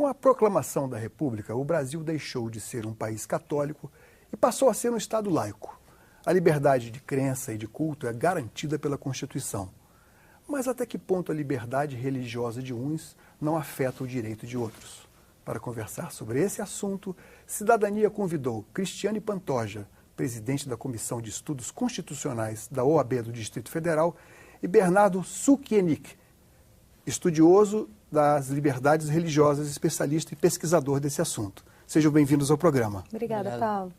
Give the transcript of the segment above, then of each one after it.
Com a proclamação da República, o Brasil deixou de ser um país católico e passou a ser um Estado laico. A liberdade de crença e de culto é garantida pela Constituição. Mas até que ponto a liberdade religiosa de uns não afeta o direito de outros? Para conversar sobre esse assunto, Cidadania convidou Cristiane Pantoja, presidente da Comissão de Estudos Constitucionais da OAB do Distrito Federal, e Bernardo Sukienick, estudioso das liberdades religiosas, especialista e pesquisador desse assunto. Sejam bem-vindos ao programa. Obrigada, Paulo.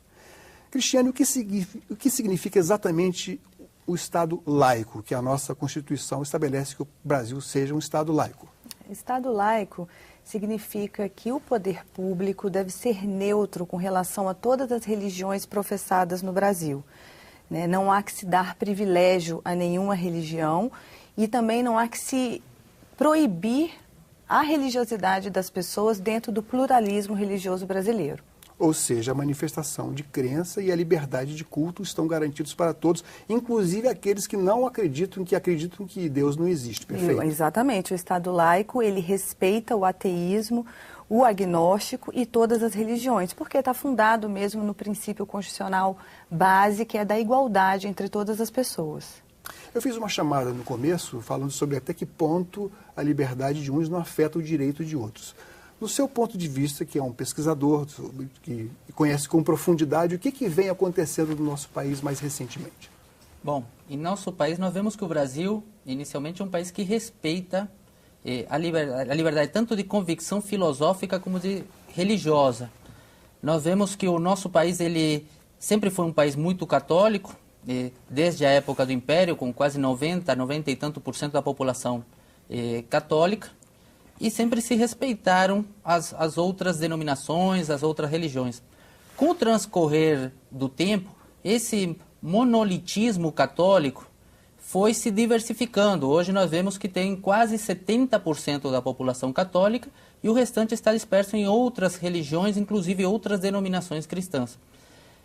Cristiane, o que significa exatamente o Estado laico, que a nossa Constituição estabelece que o Brasil seja um Estado laico? Estado laico significa que o poder público deve ser neutro com relação a todas as religiões professadas no Brasil. Não há que se dar privilégio a nenhuma religião e também não há que se proibir a religiosidade das pessoas dentro do pluralismo religioso brasileiro. Ou seja, a manifestação de crença e a liberdade de culto estão garantidos para todos, inclusive aqueles que não acreditam que Deus não existe, perfeito? Exatamente. O Estado laico, ele respeita o ateísmo, o agnóstico e todas as religiões, porque está fundado mesmo no princípio constitucional base, que é da igualdade entre todas as pessoas. Eu fiz uma chamada no começo falando sobre até que ponto a liberdade de uns não afeta o direito de outros. No seu ponto de vista, que é um pesquisador, que conhece com profundidade, o que vem acontecendo no nosso país mais recentemente? Bom, em nosso país nós vemos que o Brasil, inicialmente, é um país que respeita a liberdade tanto de convicção filosófica como de religiosa. Nós vemos que o nosso país ele sempre foi um país muito católico, desde a época do Império, com quase 90 e tanto por cento da população católica, e sempre se respeitaram as outras denominações, as outras religiões. Com o transcorrer do tempo, esse monolitismo católico foi se diversificando. Hoje nós vemos que tem quase 70% da população católica e o restante está disperso em outras religiões, inclusive outras denominações cristãs.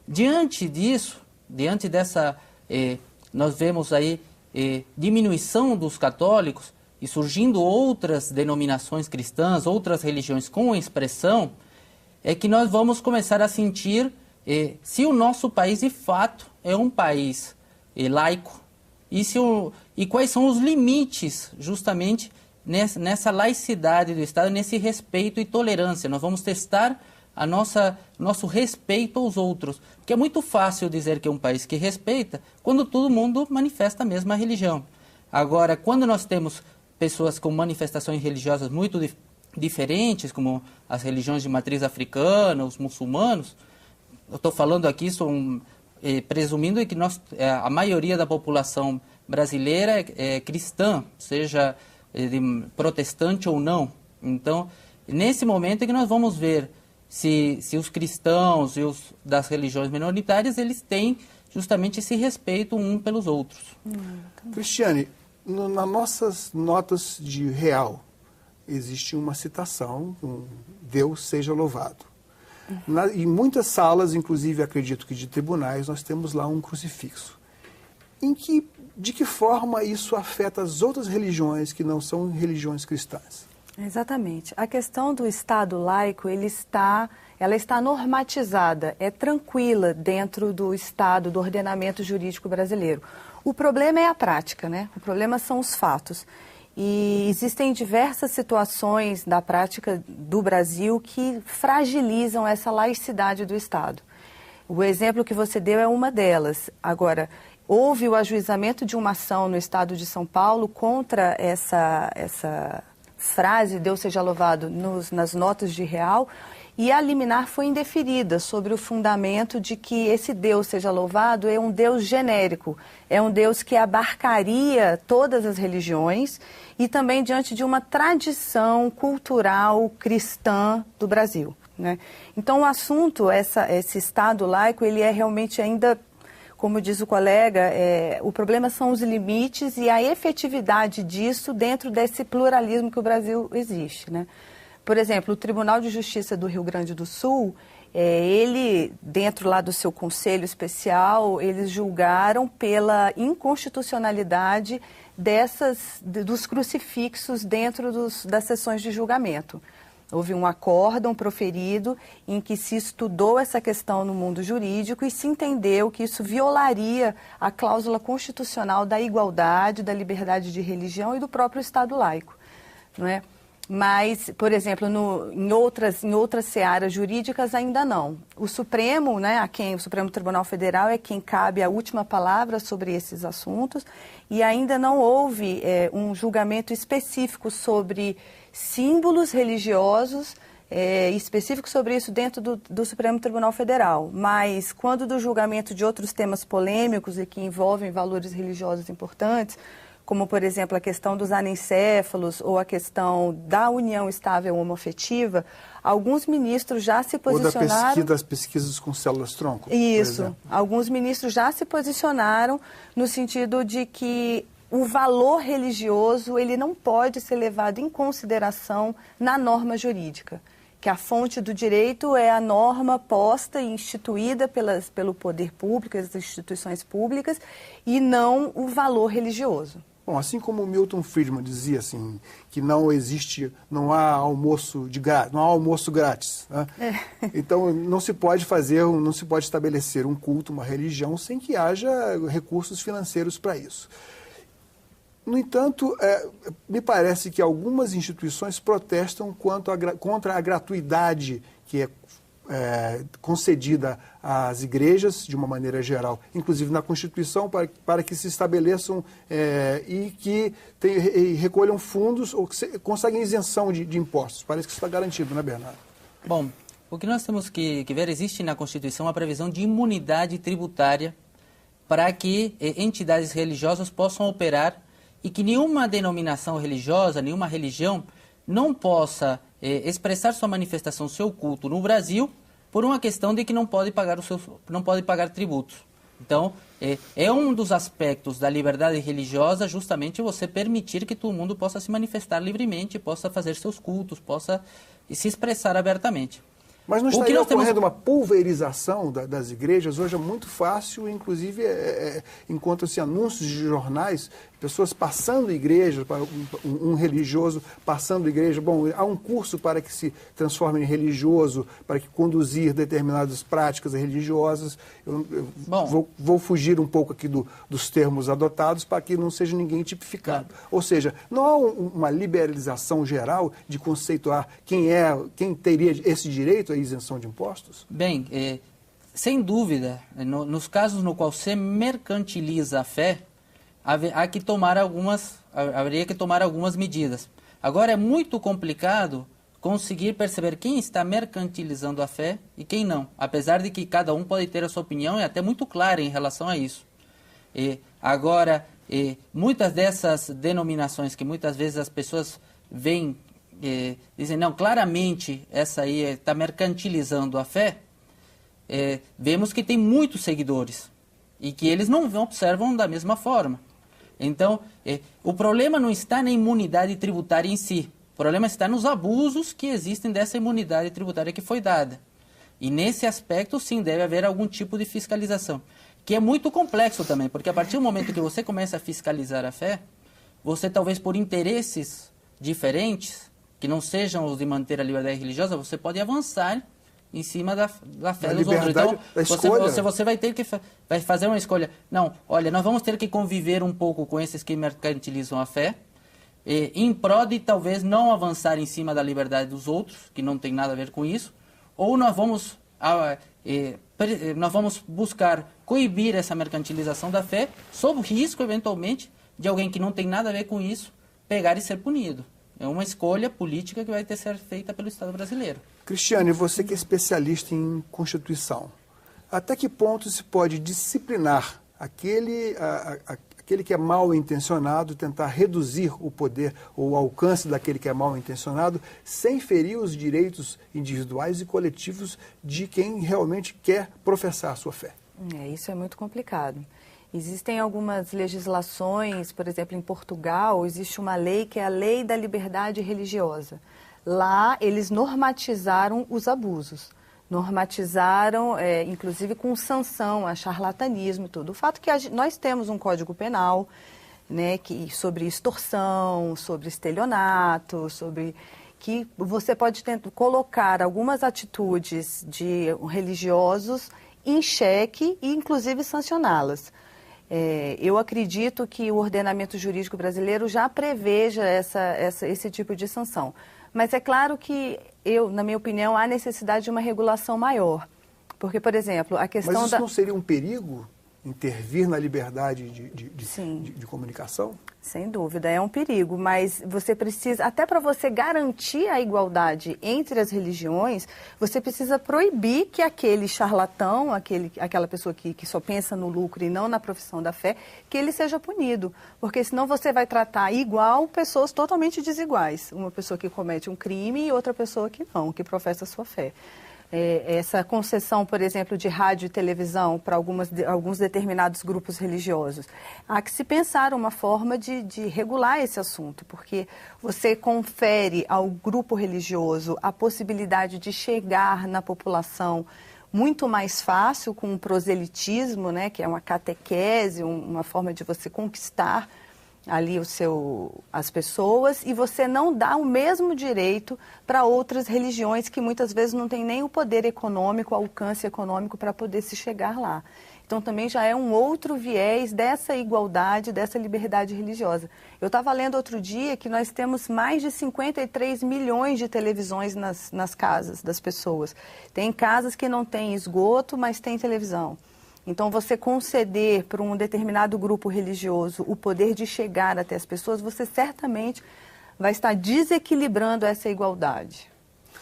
Diante disso, diante dessa, nós vemos aí diminuição dos católicos, e surgindo outras denominações cristãs, outras religiões com expressão, é que nós vamos começar a sentir se o nosso país, de fato, é um país laico e quais são os limites, justamente, nessa laicidade do Estado, nesse respeito e tolerância. Nós vamos testar nosso respeito aos outros, porque é muito fácil dizer que é um país que respeita quando todo mundo manifesta a mesma religião. Agora, quando nós temos pessoas com manifestações religiosas muito diferentes, como as religiões de matriz africana, os muçulmanos. Eu estou falando aqui, presumindo que a maioria da população brasileira é cristã, seja protestante ou não. Então, nesse momento é que nós vamos ver se os cristãos e os das religiões minoritárias, eles têm justamente esse respeito um pelos outros. Cristiane, nas nossas notas de real, existe uma citação, Deus seja louvado. Em muitas salas, inclusive acredito que de tribunais, nós temos lá um crucifixo. De que forma isso afeta as outras religiões que não são religiões cristãs? Exatamente. A questão do Estado laico, ela está normatizada, é tranquila dentro do Estado, do ordenamento jurídico brasileiro. O problema é a prática, né? O problema são os fatos. E existem diversas situações da prática do Brasil que fragilizam essa laicidade do Estado. O exemplo que você deu é uma delas. Agora, houve o ajuizamento de uma ação no Estado de São Paulo contra essa frase, Deus seja louvado, nas notas de real, e a liminar foi indeferida sobre o fundamento de que esse Deus seja louvado é um Deus genérico, é um Deus que abarcaria todas as religiões e também diante de uma tradição cultural cristã do Brasil, né? Então o assunto, esse Estado laico, ele é realmente ainda, como diz o colega, o problema são os limites e a efetividade disso dentro desse pluralismo que o Brasil existe, né? Por exemplo, o Tribunal de Justiça do Rio Grande do Sul, ele, dentro lá do seu conselho especial, eles julgaram pela inconstitucionalidade dos crucifixos dentro das sessões de julgamento. Houve um acórdão proferido em que se estudou essa questão no mundo jurídico e se entendeu que isso violaria a cláusula constitucional da igualdade, da liberdade de religião e do próprio Estado laico, não é? Mas, por exemplo, em outras searas jurídicas ainda não. O Supremo, né, o Supremo Tribunal Federal é quem cabe a última palavra sobre esses assuntos e ainda não houve um julgamento específico sobre símbolos religiosos, específico sobre isso dentro do Supremo Tribunal Federal. Mas quando do julgamento de outros temas polêmicos e que envolvem valores religiosos importantes, como, por exemplo, a questão dos anencéfalos ou a questão da união estável homoafetiva, alguns ministros já se posicionaram... Ou das pesquisas com células-tronco. Isso. Alguns ministros já se posicionaram no sentido de que o valor religioso ele não pode ser levado em consideração na norma jurídica, que a fonte do direito é a norma posta e instituída pelo poder público, as instituições públicas, e não o valor religioso. Bom, assim como o Milton Friedman dizia assim, que não há almoço grátis. Né? Então não se pode estabelecer um culto, uma religião, sem que haja recursos financeiros para isso. No entanto, me parece que algumas instituições protestam contra a gratuidade que é concedida às igrejas, de uma maneira geral, inclusive na Constituição, para que se estabeleçam e que recolham fundos ou que conseguem isenção de impostos. Parece que isso está garantido, né, Bernardo? Bom, o que nós temos que ver, existe na Constituição a previsão de imunidade tributária para que entidades religiosas possam operar e que nenhuma denominação religiosa, nenhuma religião, não possa expressar sua manifestação, seu culto no Brasil, por uma questão de que não pode pagar tributos. Então, é um dos aspectos da liberdade religiosa justamente você permitir que todo mundo possa se manifestar livremente, possa fazer seus cultos, possa se expressar abertamente. Mas não estaria ocorrendo uma pulverização das igrejas? Hoje é muito fácil, inclusive encontram-se anúncios de jornais, pessoas passando igreja, um religioso passando igreja. Bom, há um curso para que se transforme em religioso, para que conduzir determinadas práticas religiosas. Vou fugir um pouco aqui dos termos adotados para que não seja ninguém tipificado. Ou seja, não há uma liberalização geral de conceituar quem teria esse direito à isenção de impostos? Bem, sem dúvida, nos casos no qual se mercantiliza a fé, haveria que tomar algumas medidas. Agora, é muito complicado conseguir perceber quem está mercantilizando a fé e quem não, apesar de que cada um pode ter a sua opinião e até muito clara em relação a isso. Agora, muitas dessas denominações que muitas vezes as pessoas veem, dizem, não, claramente essa aí está mercantilizando a fé, vemos que tem muitos seguidores e que eles não observam da mesma forma. Então, o problema não está na imunidade tributária em si, o problema está nos abusos que existem dessa imunidade tributária que foi dada. E nesse aspecto, sim, deve haver algum tipo de fiscalização, que é muito complexo também, porque a partir do momento que você começa a fiscalizar a fé, você talvez por interesses diferentes, que não sejam os de manter a liberdade religiosa, você pode avançar em cima da fé dos outros. Então, você vai ter que fazer uma escolha. Não, olha, nós vamos ter que conviver um pouco com esses que mercantilizam a fé, em prol de talvez não avançar em cima da liberdade dos outros, que não tem nada a ver com isso, ou nós vamos buscar coibir essa mercantilização da fé, sob risco, eventualmente, de alguém que não tem nada a ver com isso, pegar e ser punido. É uma escolha política que vai ter que ser feita pelo Estado brasileiro. Cristiane, você que é especialista em Constituição, até que ponto se pode disciplinar aquele que é mal intencionado, tentar reduzir o poder ou o alcance daquele que é mal intencionado, sem ferir os direitos individuais e coletivos de quem realmente quer professar a sua fé? Isso é muito complicado. Existem algumas legislações, por exemplo, em Portugal, existe uma lei que é a Lei da Liberdade Religiosa. Lá, eles normatizaram os abusos. Normatizaram, inclusive com sanção a charlatanismo e tudo. O fato que nós temos um Código Penal, né, sobre extorsão, sobre estelionato, que você pode colocar algumas atitudes de religiosos em xeque e, inclusive, sancioná-las. Eu acredito que o ordenamento jurídico brasileiro já preveja esse tipo de sanção. Mas é claro que, na minha opinião, há necessidade de uma regulação maior. Porque, por exemplo, a questão Mas isso não seria um perigo, intervir na liberdade de comunicação? Sem dúvida, é um perigo, mas você precisa, até para você garantir a igualdade entre as religiões, você precisa proibir que aquele charlatão, aquela pessoa que só pensa no lucro e não na profissão da fé, que ele seja punido. Porque senão você vai tratar igual pessoas totalmente desiguais. Uma pessoa que comete um crime e outra pessoa que não, que professa a sua fé. Essa concessão, por exemplo, de rádio e televisão para alguns determinados grupos religiosos. Há que se pensar uma forma de regular esse assunto, porque você confere ao grupo religioso a possibilidade de chegar na população muito mais fácil com um proselitismo, né, que é uma catequese, uma forma de você conquistar ali as pessoas, e você não dá o mesmo direito para outras religiões que muitas vezes não têm nem o poder econômico, o alcance econômico para poder se chegar lá. Então também já é um outro viés dessa igualdade, dessa liberdade religiosa. Eu estava lendo outro dia que nós temos mais de 53 milhões de televisões nas casas das pessoas. Tem casas que não têm esgoto, mas tem televisão. Então, você conceder para um determinado grupo religioso o poder de chegar até as pessoas, você certamente vai estar desequilibrando essa igualdade.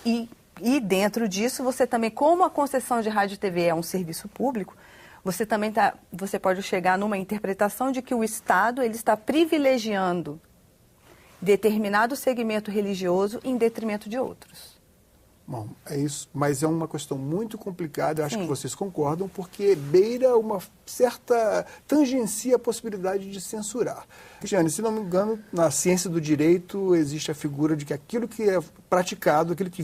E dentro disso, você também, como a concessão de rádio e TV é um serviço público, você pode chegar numa interpretação de que o Estado ele está privilegiando determinado segmento religioso em detrimento de outros. Bom, é isso, mas é uma questão muito complicada, eu acho que vocês concordam, porque beira uma certa, tangencia a possibilidade de censurar. Cristiane, se não me engano, na ciência do direito existe a figura de que aquilo que é praticado, aquilo que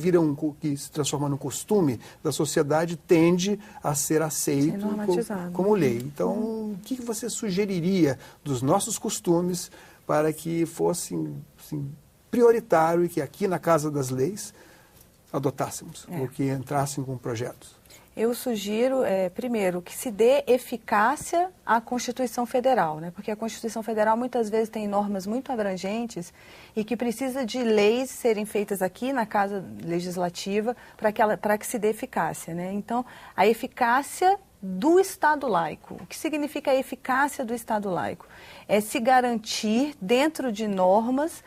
que se transforma num costume da sociedade, tende a ser aceito como lei. Então, o que você sugeriria dos nossos costumes para que fosse assim, prioritário e que aqui na Casa das Leis adotássemos, ou que entrassem com projetos? Eu sugiro, primeiro, que se dê eficácia à Constituição Federal, né? Porque a Constituição Federal muitas vezes tem normas muito abrangentes e que precisa de leis serem feitas aqui na Casa Legislativa para que se dê eficácia, né? Então, a eficácia do Estado laico. O que significa a eficácia do Estado laico? É se garantir dentro de normas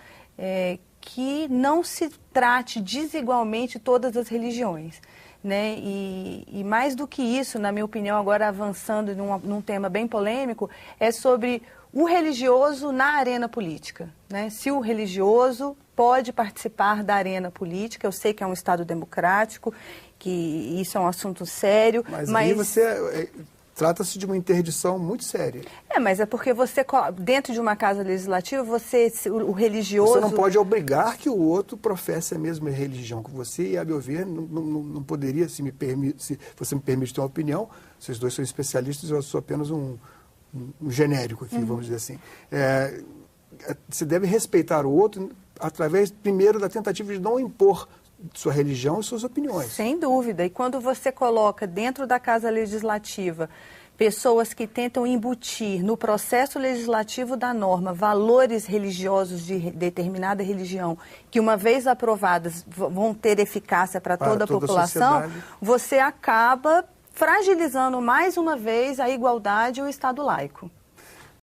que não se trate desigualmente todas as religiões, né? E mais do que isso, na minha opinião, agora avançando num tema bem polêmico, é sobre o religioso na arena política, né? Se o religioso pode participar da arena política, eu sei que é um Estado democrático, que isso é um assunto sério, mas aí você... Trata-se de uma interdição muito séria. Mas é porque você, dentro de uma casa legislativa, o religioso... Você não pode obrigar que o outro professe a mesma religião que você, e, a meu ver, não poderia, se você me permite ter uma opinião, vocês dois são especialistas, eu sou apenas um genérico aqui, vamos dizer assim. Você deve respeitar o outro através, primeiro, da tentativa de não impor sua religião e suas opiniões. Sem dúvida. E quando você coloca dentro da Casa Legislativa pessoas que tentam embutir no processo legislativo da norma valores religiosos de determinada religião, que uma vez aprovadas vão ter eficácia para toda a população, você acaba fragilizando mais uma vez a igualdade e o Estado laico.